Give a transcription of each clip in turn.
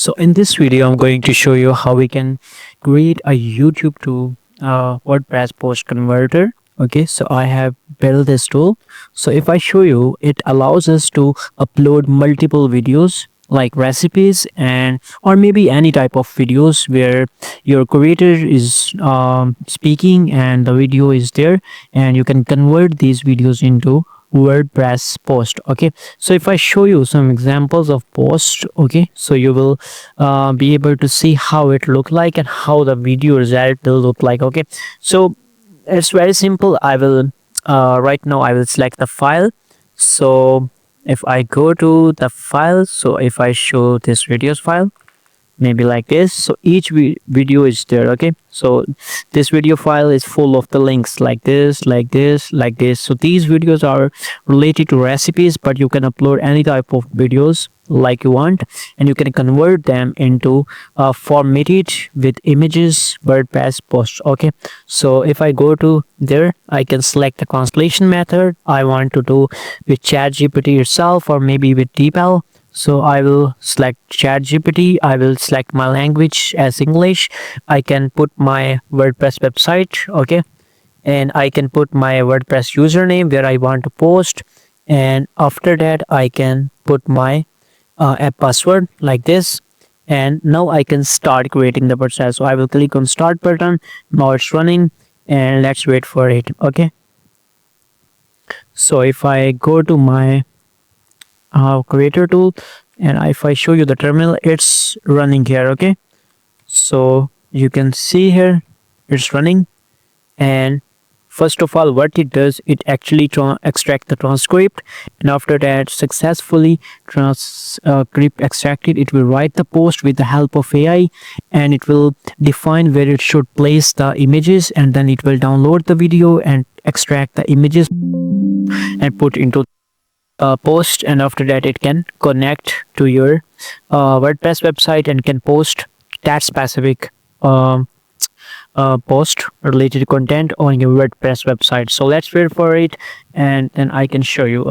So in this video, I'm going to show you how we can create a YouTube to WordPress post converter. Okay, so I have built this tool. So if I show you, it allows us to upload multiple videos like recipes and or maybe any type of videos where your creator is speaking and the video is there, and you can convert these videos into WordPress post. Okay, so if I show you some examples of post, okay, so you will be able to see how it look like and how the video result will look like. Okay, so it's very simple. I will right now I will select the file. So if I go to the file, so if I show this videos file, maybe like this, so each video is there. Okay, so this video file is full of the links like this, like this, like this. So these videos are related to recipes, but you can upload any type of videos like you want, and you can convert them into formatted with images WordPress posts. Okay, so if I go to there, I can select the translation method I want to do with ChatGPT itself or maybe with DeepL. So I will select ChatGPT. I will select my language as English. I can put my WordPress website, okay, and I can put my WordPress username where I want to post, and after that I can put my app password like this, and now I can start creating the process. So I will click on start button. Now it's running, and let's wait for it. Okay, so if I go to my creator tool, and if I show you the terminal, it's running here. Okay, so you can see here it's running, and first of all what it does, it actually extract the transcript, and after that successfully transcript extracted, it will write the post with the help of AI, and it will define where it should place the images, and then it will download the video and extract the images and put into post, and after that it can connect to your WordPress website and can post that specific post related content on your WordPress website. So let's wait for it, and then I can show you.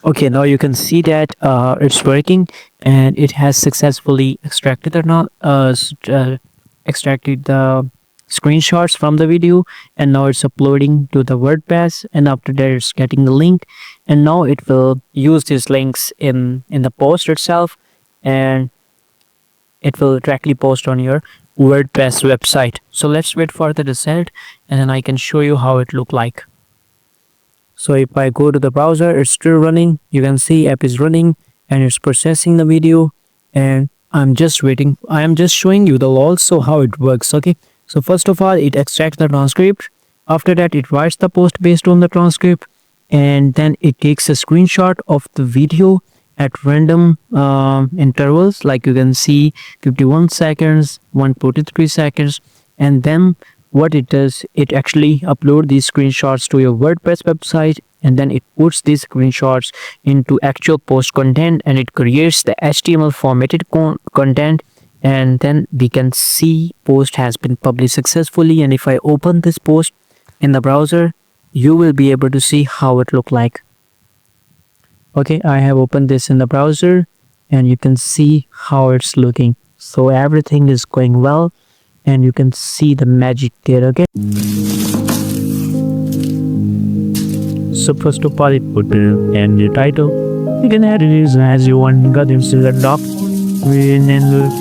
Okay, now you can see that it's working, and it has successfully extracted extracted the screenshots from the video, and now it's uploading to the WordPress, and after that it's getting the link, and now it will use these links in the post itself, and it will directly post on your WordPress website. So let's wait for the result, and then I can show you how it look like. So if I go to the browser, it's still running. You can see app is running and it's processing the video, and I'm just waiting. I am just showing you the also how it works. Okay, so first of all it extracts the transcript. After that it writes the post based on the transcript, and then it takes a screenshot of the video at random intervals, like you can see 51 seconds, 143 seconds, and then what it does, it actually upload these screenshots to your WordPress website, and then it puts these screenshots into actual post content, and it creates the HTML formatted content, and then we can see post has been published successfully. And if I open this post in the browser, you will be able to see how it look like. Okay, I have opened this in the browser, and you can see how it's looking. So everything is going well, and you can see the magic there. Okay, so first of all, it put and the title. You can add it as you want. Got them still a doc, and then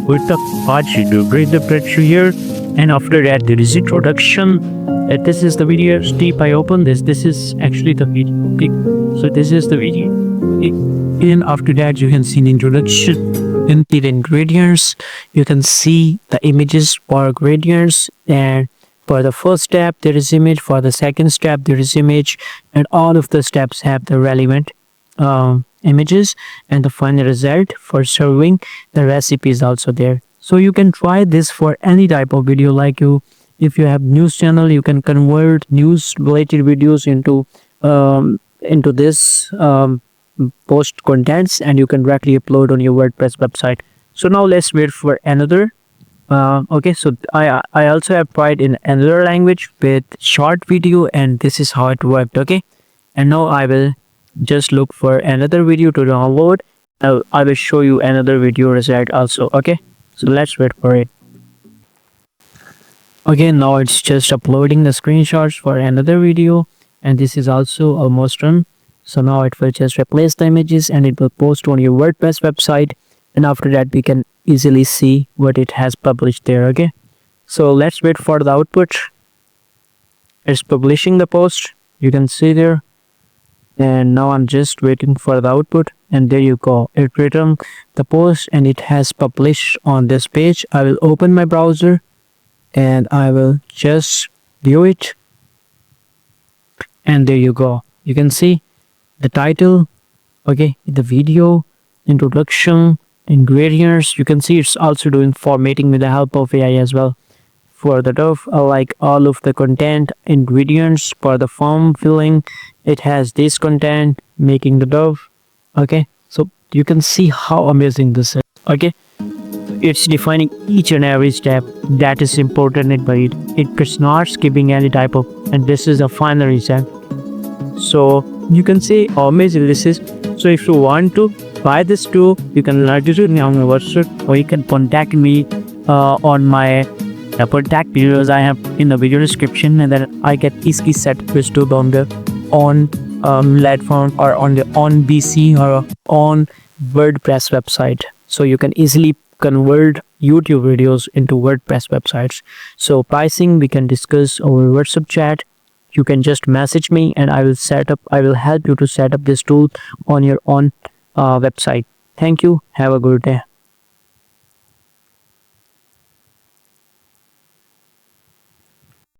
put the part to create the picture here, and after that there is introduction. This is the video step. I open this. This is actually the video. Okay, so this is the video. Okay, and after that you can see the introduction and the ingredients. You can see the images for ingredients, and for the first step there is image, for the second step there is image, and all of the steps have the relevant images, and the final result for serving the recipe is also there. So you can try this for any type of video. Like if you have news channel, you can convert news related videos into this post contents, and you can directly upload on your WordPress website. So now let's wait for another. Okay, so I also have tried in another language with short video, and this is how it worked. Okay, and now I will just look for another video to download, I will show you another video result also. Okay, so let's wait for it. Okay, now it's just uploading the screenshots for another video, and this is also almost done. So now it will just replace the images and it will post on your WordPress website, and after that we can easily see what it has published there. Okay, so let's wait for the output. It's publishing the post, you can see there, and now I'm just waiting for the output, and there you go, it written the post and it has published on this page. I will open my browser and I will just view it, and there you go, you can see the title, okay, the video, introduction, ingredients. You can see it's also doing formatting with the help of AI as well. For the dove, like all of the content, ingredients for the form filling, it has this content making the dove. Okay, so you can see how amazing this is. Okay, it's defining each and every step that is important in it. It's not skipping any type of, and this is a final result. So you can see how amazing this is. So if you want to buy this tool, you can register me on my website, or you can contact me on my contact videos I have in the video description, and then I get easily set this tool on the platform or on the on BC or on WordPress website. So you can easily convert YouTube videos into WordPress websites. So pricing we can discuss over WhatsApp chat. You can just message me and I will help you to set up this tool on your own website. Thank you. Have a good day.